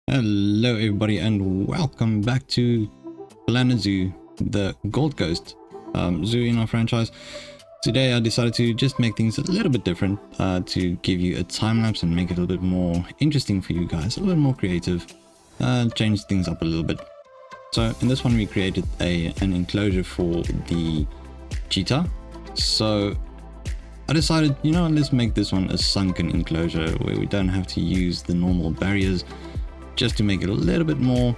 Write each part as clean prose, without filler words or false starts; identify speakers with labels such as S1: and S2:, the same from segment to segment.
S1: Hello everybody and welcome back to Planet Zoo, the Gold Coast zoo in our franchise. Today I decided to just make things a little bit different, to give you a time lapse and make it a little bit more interesting for you guys, a little bit more creative, change things up a little bit. So in this one we created an enclosure for the cheetah. So I decided, let's make this one a sunken enclosure where we don't have to use the normal barriers, just to make it a little bit more,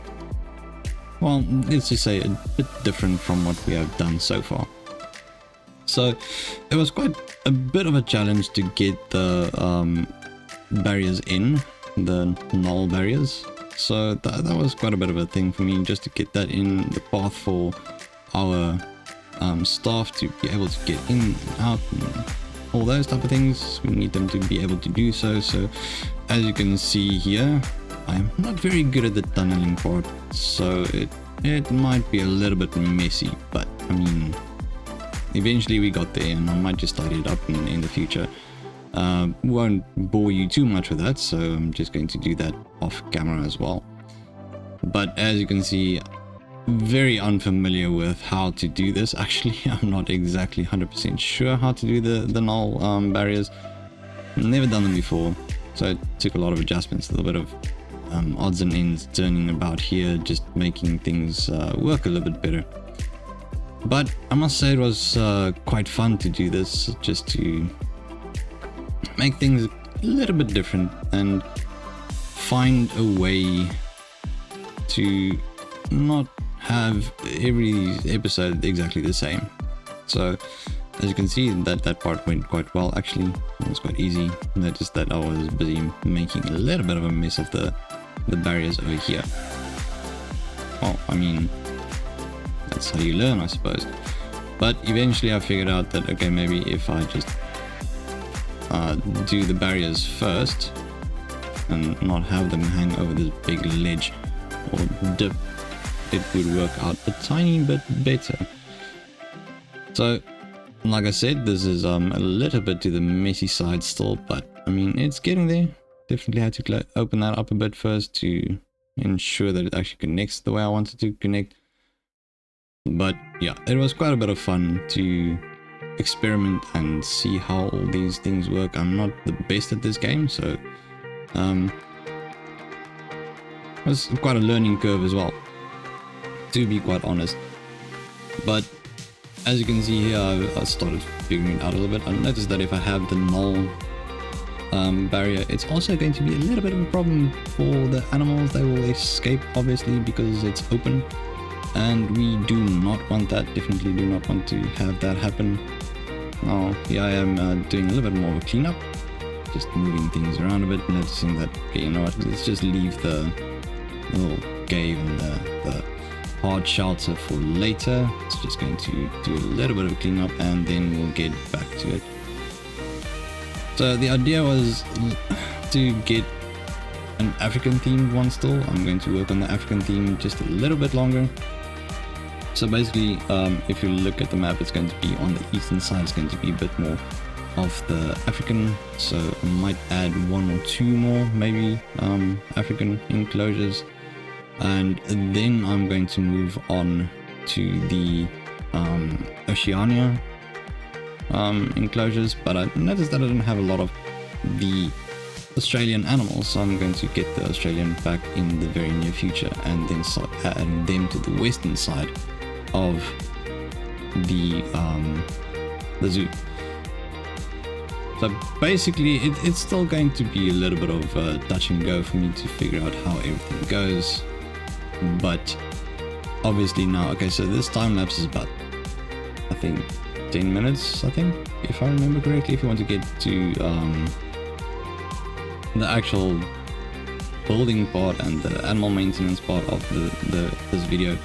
S1: well, let's just say a bit different from what we have done so far. So it was quite a bit of a challenge to get the barriers in, the null barriers. So that was quite a bit of a thing for me, just to get that in the path for our staff to be able to get in and out and all those type of things. We need them to be able to do so. So as you can see here, I'm not very good at the tunneling part, so it might be a little bit messy, but I mean, eventually we got there, and I might just tidy it up in the future. Won't bore you too much with that, so I'm just going to do that off camera as well. But as you can see, very unfamiliar with how to do this. Actually, I'm not exactly 100% sure how to do the null barriers. Never done them before, so it took a lot of adjustments, a little bit of odds and ends turning about here, just making things work a little bit better. But I must say it was quite fun to do this, just to make things a little bit different and find a way to not have every episode exactly the same. So as you can see, that part went quite well. Actually, it was quite easy. Noticed that I was busy making a little bit of a mess of the barriers over here. Well, I mean, that's how you learn, I suppose. But eventually I figured out that, okay, maybe if I just do the barriers first and not have them hang over this big ledge or dip, it would work out a tiny bit better. So like I said, this is a little bit to the messy side still, but I mean, it's getting there. Definitely had to open that up a bit first to ensure that it actually connects the way I wanted to connect. But yeah, it was quite a bit of fun to experiment and see how all these things work. I'm not the best at this game, so it was quite a learning curve as well, to be quite honest. But as you can see here, I started figuring it out a little bit. I noticed that if I have the null barrier, it's also going to be a little bit of a problem for the animals. They will escape, obviously, because it's open, and we do not want that. Definitely do not want to have that happen. Now here I am doing a little bit more of a cleanup, just moving things around a bit, noticing that, okay, you know what, let's just leave the little cave and the hard shelter for later. It's just going to do a little bit of a cleanup and then we'll get back to it. So the idea was to get an African themed one still. I'm going to work on the African theme just a little bit longer. So basically, if you look at the map, it's going to be on the eastern side, it's going to be a bit more of the African. So I might add one or two more, maybe, African enclosures. And then I'm going to move on to the Oceania enclosures, but I noticed that I don't have a lot of the Australian animals, so I'm going to get the Australian back in the very near future and then start adding them to the western side of the zoo. So basically it's still going to be a little bit of touch and go for me to figure out how everything goes, but obviously now, okay, so this time lapse is about, I think, 10 minutes, I think, if I remember correctly. If you want to get to the actual building part and the animal maintenance part of this video,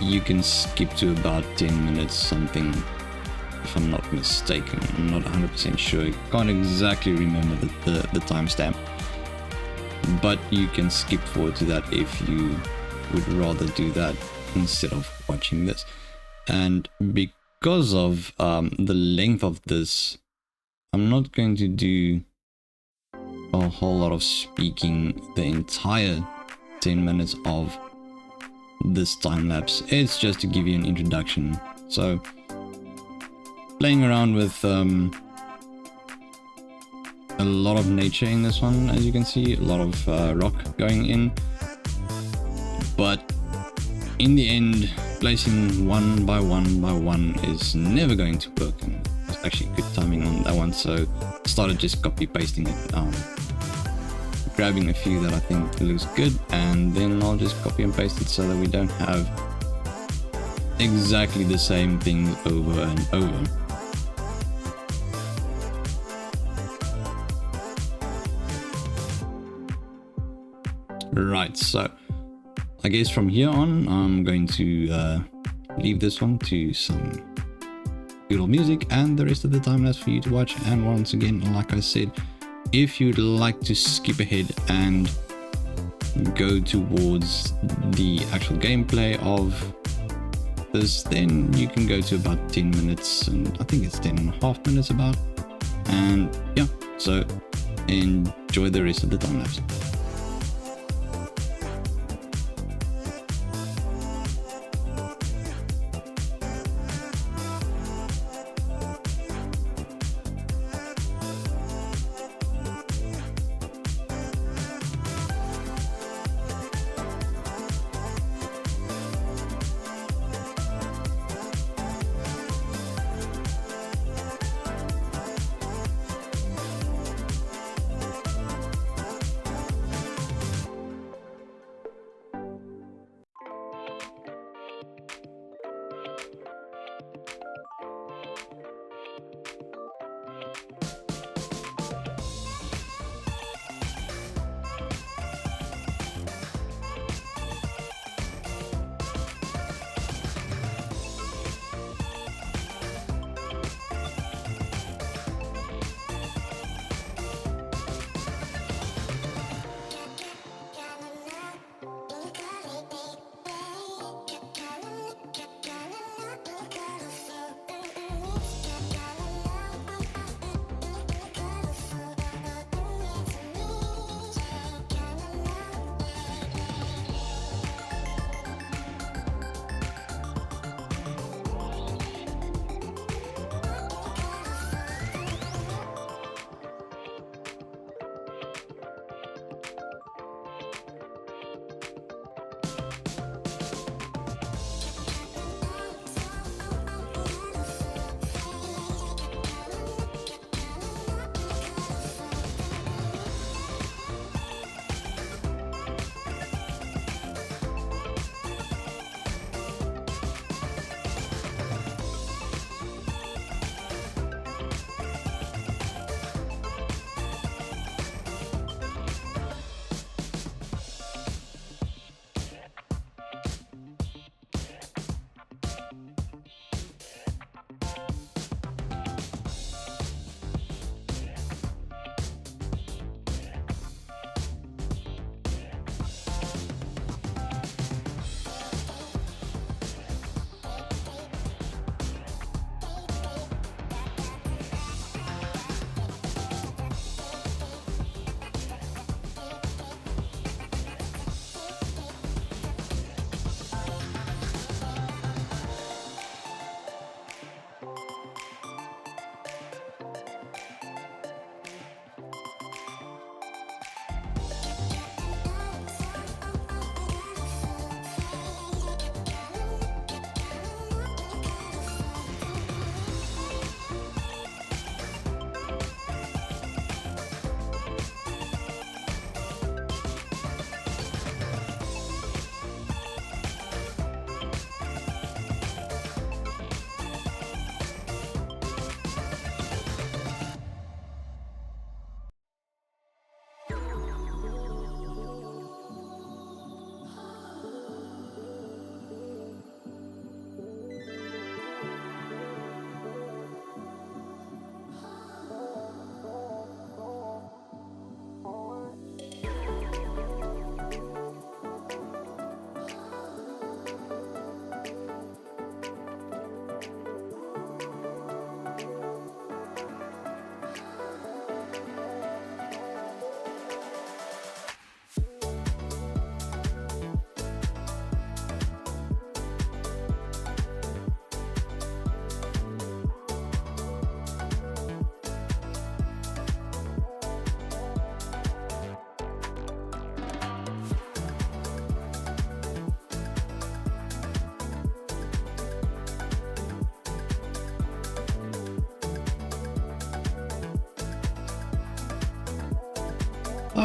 S1: you can skip to about 10 minutes something, if I'm not mistaken. I'm not 100% sure, can't exactly remember the timestamp, but you can skip forward to that if you would rather do that instead of watching this. And because of the length of this, I'm not going to do a whole lot of speaking the entire 10 minutes of this time lapse. It's just to give you an introduction. So playing around with a lot of nature in this one, as you can see, a lot of rock going in, but in the end placing one by one is never going to work, and it's actually good timing on that one, so I started just copy pasting it, grabbing a few that I think looks good, and then I'll just copy and paste it so that we don't have exactly the same thing over and over. Right, so I guess from here on I'm going to leave this one to some good old music, and the rest of the time lapse for you to watch. And once again, like I said, if you'd like to skip ahead and go towards the actual gameplay of this, then you can go to about 10 minutes, and I think it's 10.5 minutes about, and yeah, so enjoy the rest of the time lapse.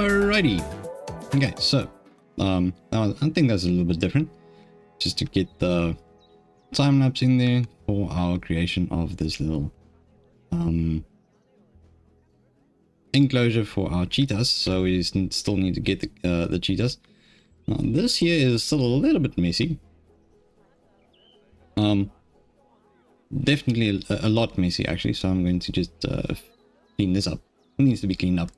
S1: Alrighty. Okay, so I think that's a little bit different, just to get the time lapse in there for our creation of this little enclosure for our cheetahs. So we still need to get the cheetahs. Now, this here is still a little bit messy. Definitely a lot messy actually. So I'm going to just clean this up. It needs to be cleaned up.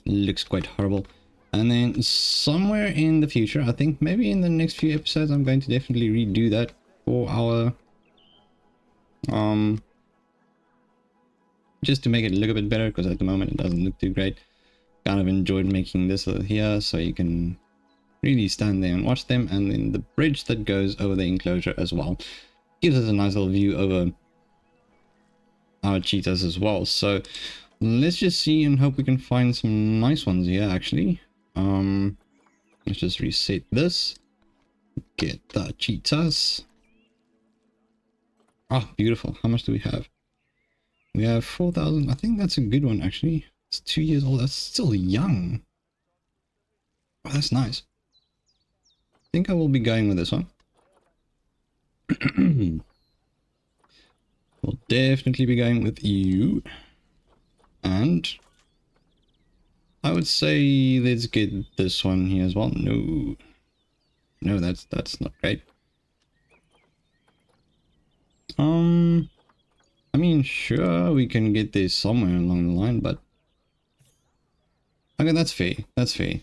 S1: It looks quite horrible. And then somewhere in the future, I think maybe in the next few episodes, I'm going to definitely redo that for our just to make it look a bit better, because at the moment it doesn't look too great. Kind of enjoyed making this here so you can really stand there and watch them, and then the bridge that goes over the enclosure as well gives us a nice little view over our cheetahs as well. So let's just see and hope we can find some nice ones here actually. Let's just reset this, get the cheetahs. Ah, beautiful. How much do we have? We have 4,000. I think that's a good one actually. It's 2 years old. That's still young. Oh, that's nice. I think I will be going with this one. We'll definitely be going with you. And I would say let's get this one here as well. No, that's not great. I mean, sure, we can get this somewhere along the line, but okay, that's fair. That's fair.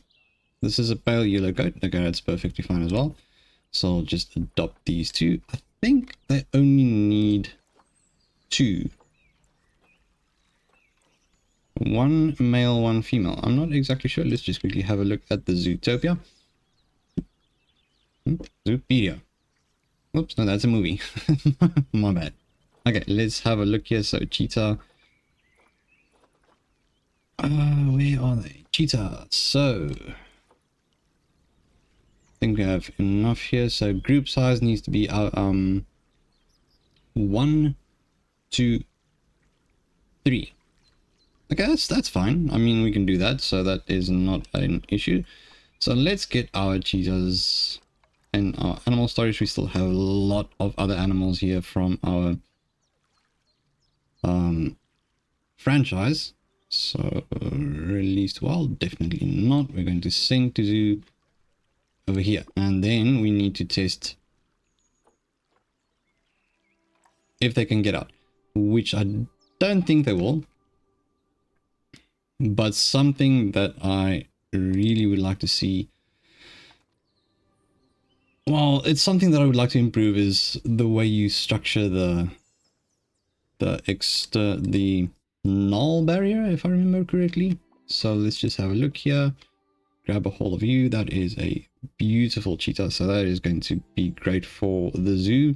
S1: This is a pale yellow goat. Okay, that's perfectly fine as well. So I'll just adopt these two. I think they only need 2. 1 male, 1 female. I'm not exactly sure. Let's just quickly have a look at the Zootopia. Zoopedia. Whoops, no, that's a movie. My bad. Okay, let's have a look here. So cheetah. Where are they? Cheetah. So I think we have enough here. So group size needs to be 1, 2, 3. Okay, that's fine. I mean, we can do that, so that is not an issue. So let's get our cheetahs in our animal storage. We still have a lot of other animals here from our franchise. So released wild, definitely not. We're going to send to zoo over here, and then we need to test if they can get out, which I don't think they will. But something that I really would like to see, well, it's something that I would like to improve, is the way you structure the null barrier, if I remember correctly. So let's just have a look here, grab a hold of you. That is a beautiful cheetah, so that is going to be great for the zoo.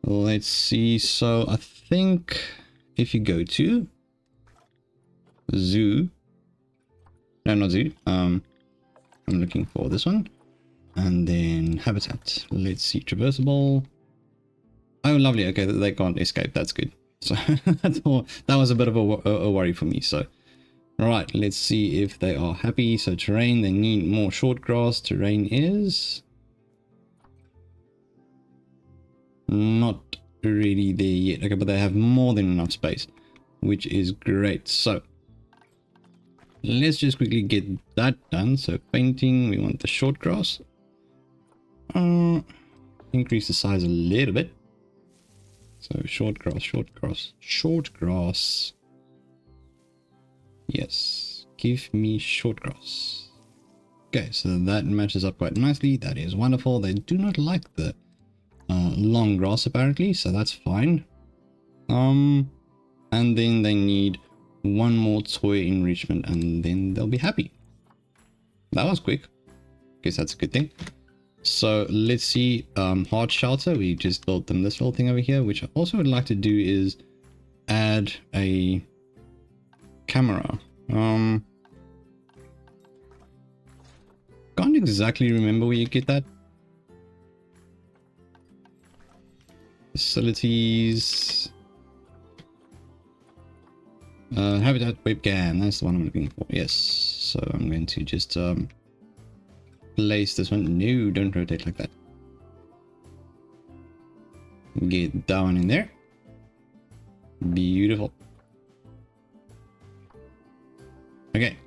S1: Let's see. So I think if you go to zoo, no, not zoo, I'm looking for this one, and then habitat. Let's see, traversable. Oh, lovely. Okay, they can't escape. That's good. So that's all. That was a bit of a worry for me. So all right, let's see if they are happy. So terrain, they need more short grass. Terrain is not really there yet. Okay, but they have more than enough space, which is great. So let's just quickly get that done. So painting, we want the short grass. Increase the size a little bit. So short grass, short grass, short grass. Yes, give me short grass. Okay, so that matches up quite nicely. That is wonderful. They do not like the long grass apparently, so that's fine. And then they need 1 more toy enrichment, and then they'll be happy. That was quick. Guess that's a good thing. So let's see, hard shelter. We just built them this little thing over here, which I also would like to do is add a camera. Can't exactly remember where you get that. Facilities. Habitat webcam, that's the one I'm looking for. Yes. so I'm going to just place this one. No, don't rotate like that. Get that one in there. Beautiful. Okay,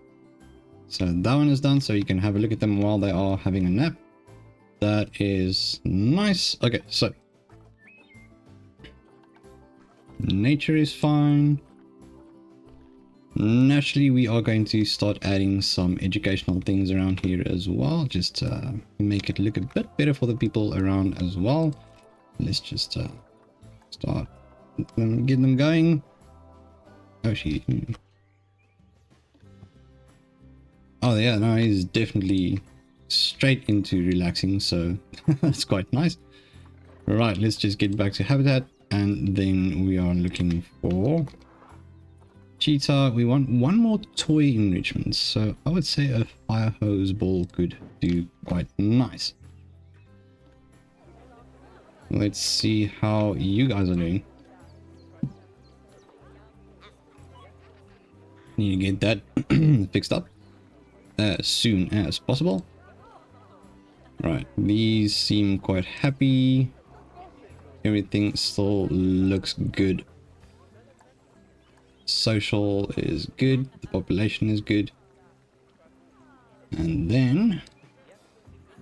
S1: so that one is done, so you can have a look at them while they are having a nap. That is nice. Okay, so nature is fine. Naturally, we are going to start adding some educational things around here as well, just to make it look a bit better for the people around as well. Let's just start getting them going. Oh, oh yeah, no, he's definitely straight into relaxing, so that's quite nice. Right, let's just get back to habitat, and then we are looking for Cheetah. We want one more toy enrichment, so I would say a fire hose ball could do quite nice. Let's see how you guys are doing. Need to get that fixed up as soon as possible. Right, these seem quite happy. Everything still looks good. Social is good, the population is good. And then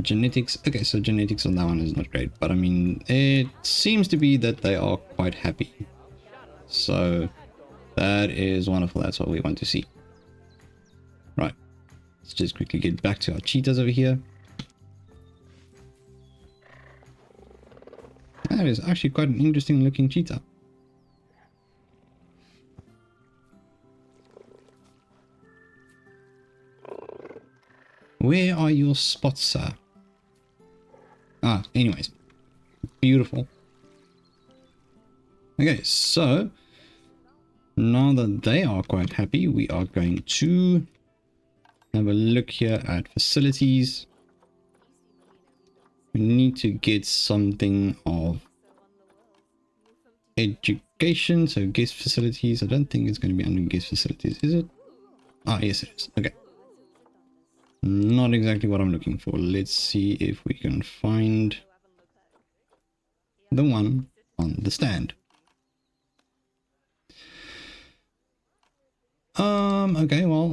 S1: genetics. Okay, so genetics on that one is not great, but I mean, it seems to be that they are quite happy. So that is wonderful. That's what we want to see. Right, let's just quickly get back to our cheetahs over here. That is actually quite an interesting looking cheetah. Where are your spots, sir? Ah, anyways. Beautiful. Okay, so now that they are quite happy, we are going to have a look here at facilities. We need to get something of education, so guest facilities. I don't think it's going to be under guest facilities, is it? Ah, yes it is. Okay. Not exactly what I'm looking for. Let's see if we can find the one on the stand. Okay, well,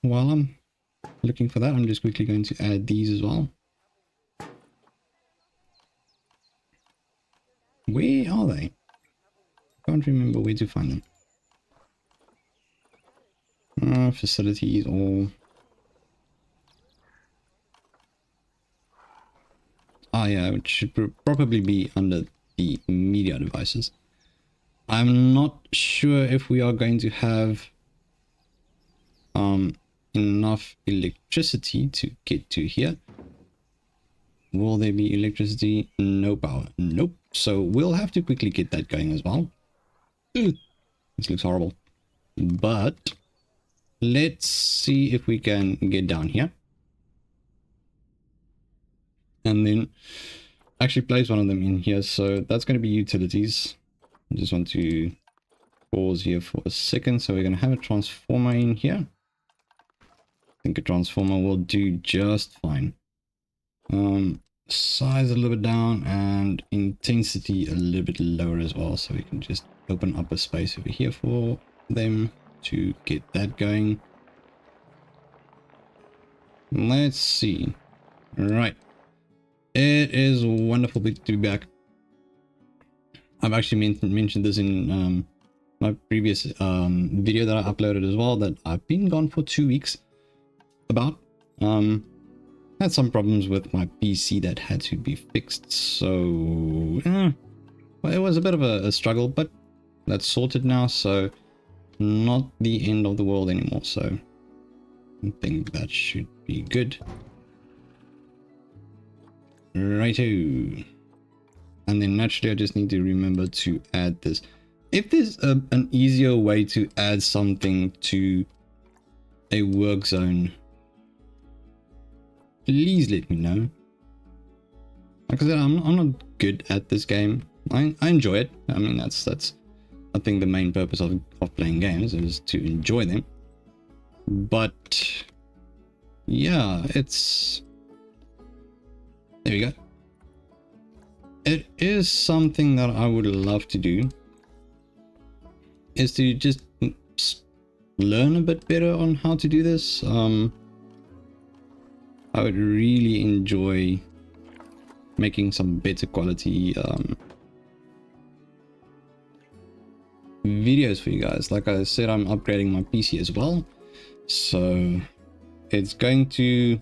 S1: while I'm looking for that, I'm just quickly going to add these as well. Where are they? Can't remember where to find them. Facilities or... Ah, yeah, it should probably be under the media devices. I'm not sure if we are going to have enough electricity to get to here. Will there be electricity? No power. Nope. So we'll have to quickly get that going as well. This looks horrible. But let's see if we can get down here. And then actually place one of them in here. So that's going to be utilities. I just want to pause here for a second. So we're going to have a transformer in here. I think a transformer will do just fine. Size a little bit down and intensity a little bit lower as well. So we can just open up a space over here for them to get that going. Let's see. Right. It is wonderful to be back. I've actually mentioned this in my previous video that I uploaded as well, that I've been gone for 2 weeks. Had some problems with my PC that had to be fixed, so well, it was a bit of a struggle, but that's sorted now, so not the end of the world anymore. So I think that should be good. Righto. And then naturally I just need to remember to add this. If there's an easier way to add something to a work zone, please let me know. Like I said, I'm not good at this game. I enjoy it. I mean, that's I think the main purpose of playing games is to enjoy them. But yeah, it's... There we go. It is something that I would love to do, is to just learn a bit better on how to do this. I would really enjoy making some better quality videos for you guys. Like I said, I'm upgrading my PC as well, so it's going to...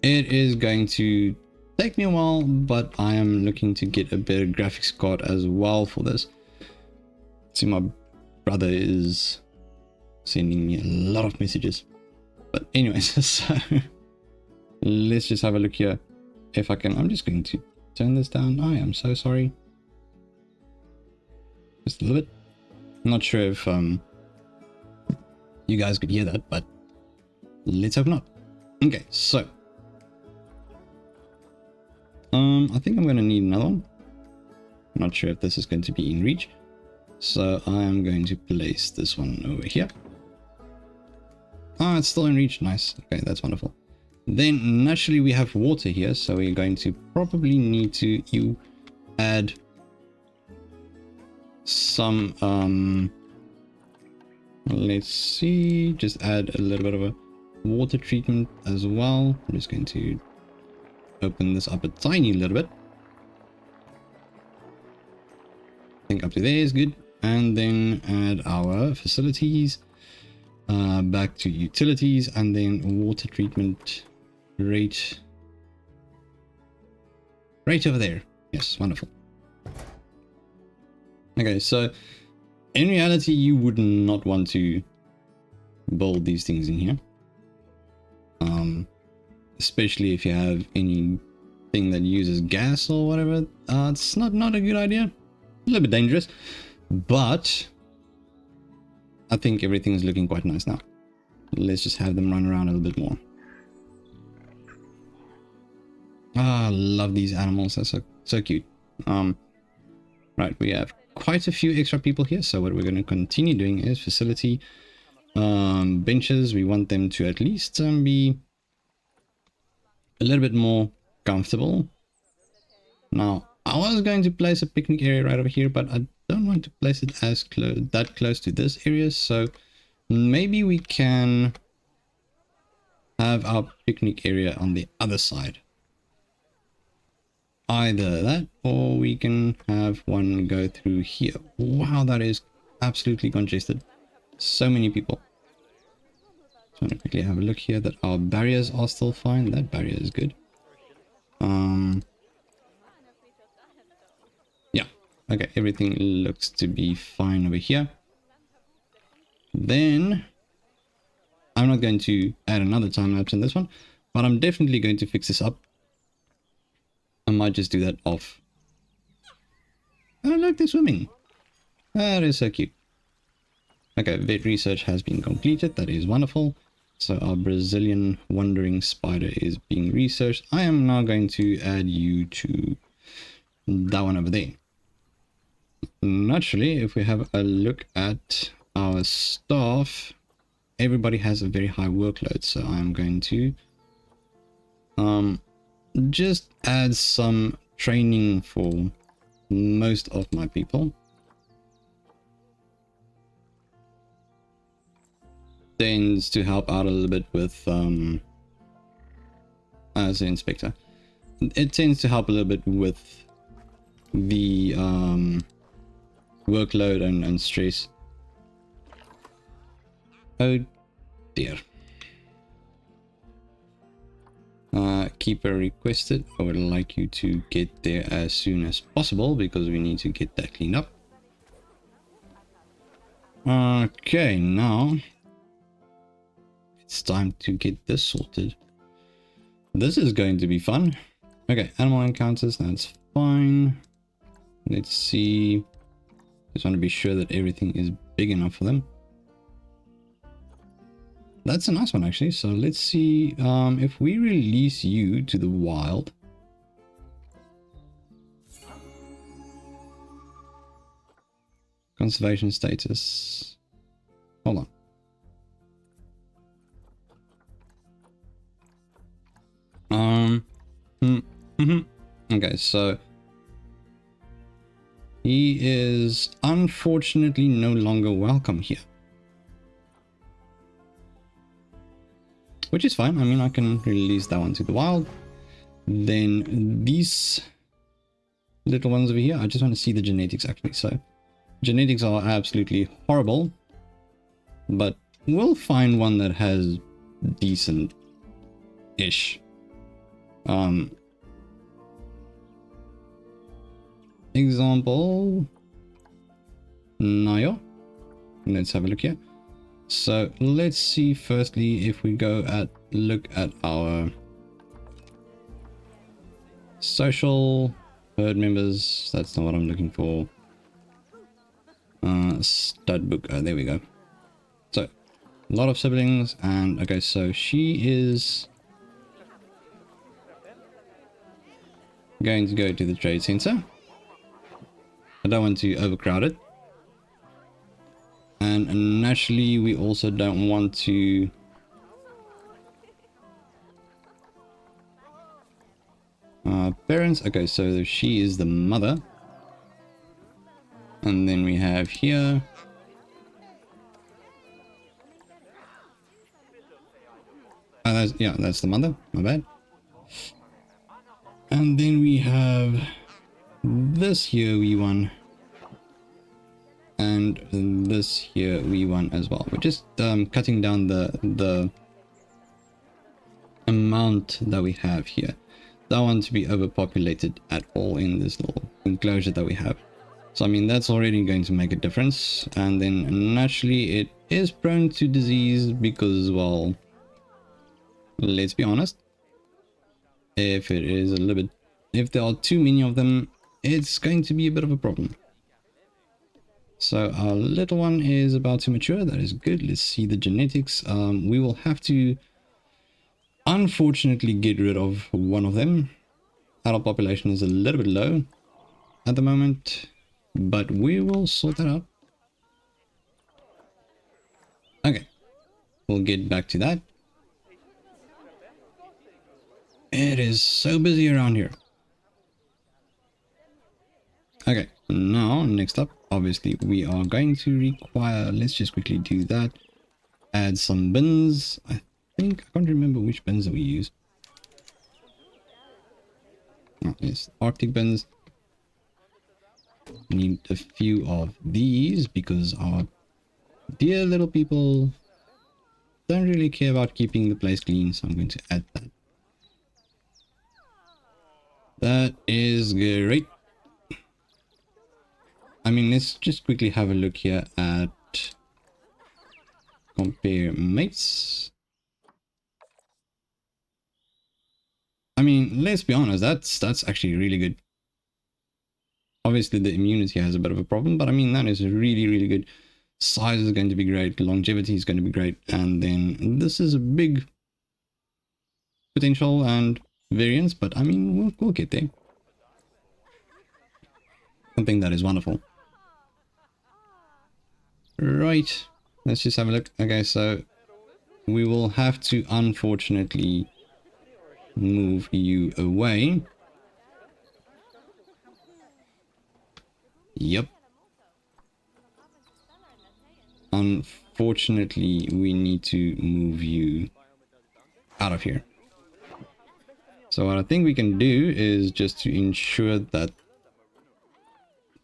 S1: It is going to take me a while, but I am looking to get a better graphics card as well for this. See, my brother is sending me a lot of messages. But anyways, so let's just have a look here. If I can, I'm just going to turn this down. I am so sorry. Just a little bit. I'm not sure if you guys could hear that, but let's hope not. Okay, so I think I'm going to need another one. I'm not sure if this is going to be in reach. So I am going to place this one over here. Ah, it's still in reach. Nice. Okay, that's wonderful. Then naturally we have water here, so we're going to probably need to add some let's see, just add a little bit of a water treatment as well. I'm just going to open this up a tiny little bit. I think up to there is good. And then add our facilities, back to utilities, and then water treatment right over there. Yes, wonderful. Okay, so in reality you would not want to build these things in here, especially if you have anything that uses gas or whatever. It's not a good idea. A little bit dangerous, but I think everything is looking quite nice now. Let's just have them run around a little bit more. Ah, I love these animals. They're so cute. Right, we have quite a few extra people here, so what we're going to continue doing is facility benches. We want them to at least be a little bit more comfortable. Now, I was going to place a picnic area right over here, but I don't want to place it as that close to this area, so maybe we can have our picnic area on the other side. Either that, or we can have one go through here. Wow, that is absolutely congested. So many people. Just want to quickly have a look here that our barriers are still fine. That barrier is good. Yeah, okay, everything looks to be fine over here. Then I'm not going to add another time lapse in this one, but I'm definitely going to fix this up. I might just do that off. Oh, look, they're swimming. That is so cute. Okay, vet research has been completed. That is wonderful. So our Brazilian wandering spider is being researched. I am now going to add you to that one over there. Naturally, if we have a look at our staff, everybody has a very high workload. So I'm going to just add some training for most of my people. Tends to help out a little bit with as an inspector. It tends to help a little bit with the workload and stress. Oh dear. Keeper requested. I would like you to get there as soon as possible because we need to get that cleaned up. Okay, now it's time to get this sorted. This is going to be fun. Okay, animal encounters, that's fine. Let's see. Just want to be sure that everything is big enough for them. That's a nice one, actually. So let's see if we release you to the wild. Conservation status. Hold on. Okay, so he is unfortunately no longer welcome here. Which is fine. I mean, I can release that one to the wild. Then these little ones over here, I just want to see the genetics actually. So genetics are absolutely horrible, but we'll find one that has decent-ish. Example, Nayo. Let's have a look here. So let's see firstly if we look at our social herd members. That's not what I'm looking for. Stud book. Oh, there we go. So a lot of siblings, and okay, so she is going to go to the trade center. I don't want to overcrowd it. And naturally, we also don't want to parents. Okay, so she is the mother. And then we have here that's the mother, my bad. And then we have this here wee one, and this here wee one as well. We're just cutting down the amount that we have here. Don't want to be overpopulated at all in this little enclosure that we have. So I mean, that's already going to make a difference. And then naturally it is prone to disease because, well, let's be honest, if it is a little bit, if there are too many of them, it's going to be a bit of a problem. So our little one is about to mature. That is good. Let's see the genetics. We will have to unfortunately get rid of one of them. Adult population is a little bit low at the moment, but we will sort that out. Okay, we'll get back to that. It is so busy around here. Okay, now next up, obviously we are going to require, let's just quickly do that. Add some bins. I can't remember which bins that we use. Oh, yes, Arctic bins. Need a few of these because our dear little people don't really care about keeping the place clean, so I'm going to add that. That is great. I mean, let's just quickly have a look here at compare mates. I mean, let's be honest, that's actually really good. Obviously the immunity has a bit of a problem, but I mean, that is really, really good. Size is going to be great, longevity is going to be great, and then this is a big potential and variance, but I mean, we'll get there. I think that is wonderful. Right, let's just have a look. Okay, so we will have to unfortunately move you away. Yep. Unfortunately, we need to move you out of here. So what I think we can do is just to ensure that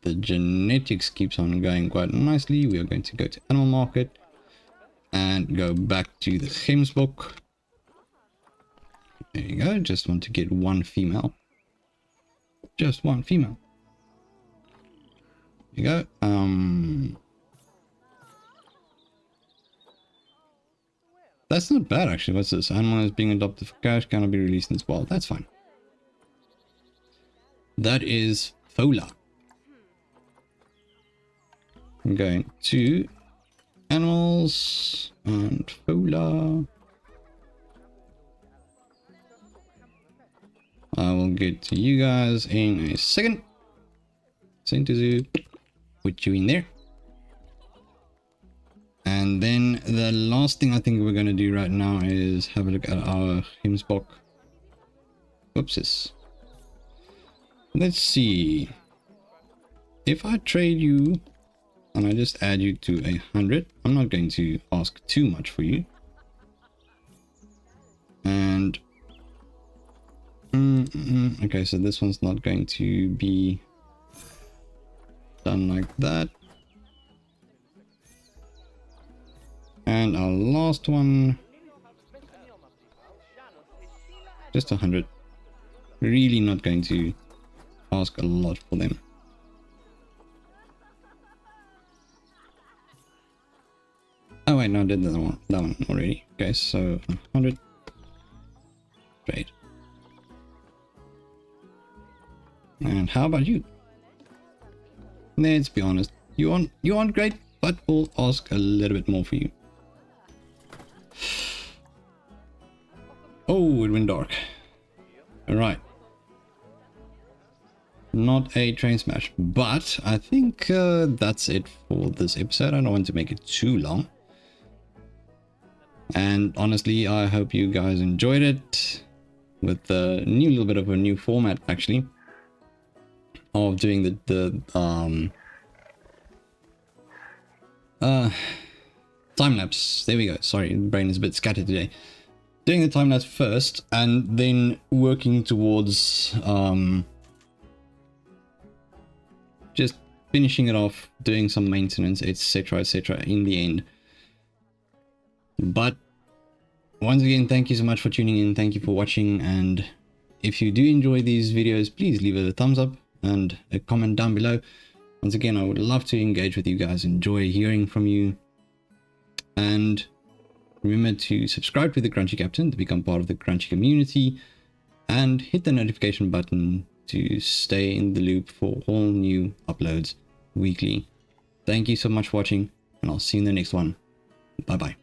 S1: the genetics keeps on going quite nicely, we are going to go to animal market and go back to the Gems book. There you go. Just want to get one female. Just one female. There you go. That's not bad actually. What's this? Animal is being adopted for cash, cannot be released in this world. That's fine. That is Fola. I'm going to animals and Fola. I will get to you guys in a second. Center Zoo, put you in there. And then the last thing I think we're going to do right now is have a look at our Himsbok. Oopsies. Let's see. If I trade you and I just add you to 100, I'm not going to ask too much for you. And okay, so this one's not going to be done like that. And our last one, just 100. Really not going to ask a lot for them. Oh wait, no, I did that one already. Okay, so 100 trade. And how about you? Let's be honest, you aren't great, but we'll ask a little bit more for you. Oh, it went dark. Alright. Not a train smash, but I think that's it for this episode. I don't want to make it too long. And honestly, I hope you guys enjoyed it with the new little bit of a new format, actually, of doing the time lapse. There we go. Sorry, brain is a bit scattered today. Doing the time lapse first, and then working towards just finishing it off, doing some maintenance, etc., in the end. But once again, thank you so much for tuning in. Thank you for watching. And if you do enjoy these videos, please leave it a thumbs up and a comment down below. Once again, I would love to engage with you guys, enjoy hearing from you. And remember to subscribe to the Crunchy Captain to become part of the Crunchy community, and hit the notification button to stay in the loop for all new uploads weekly. Thank you so much for watching, and I'll see you in the next one. Bye bye.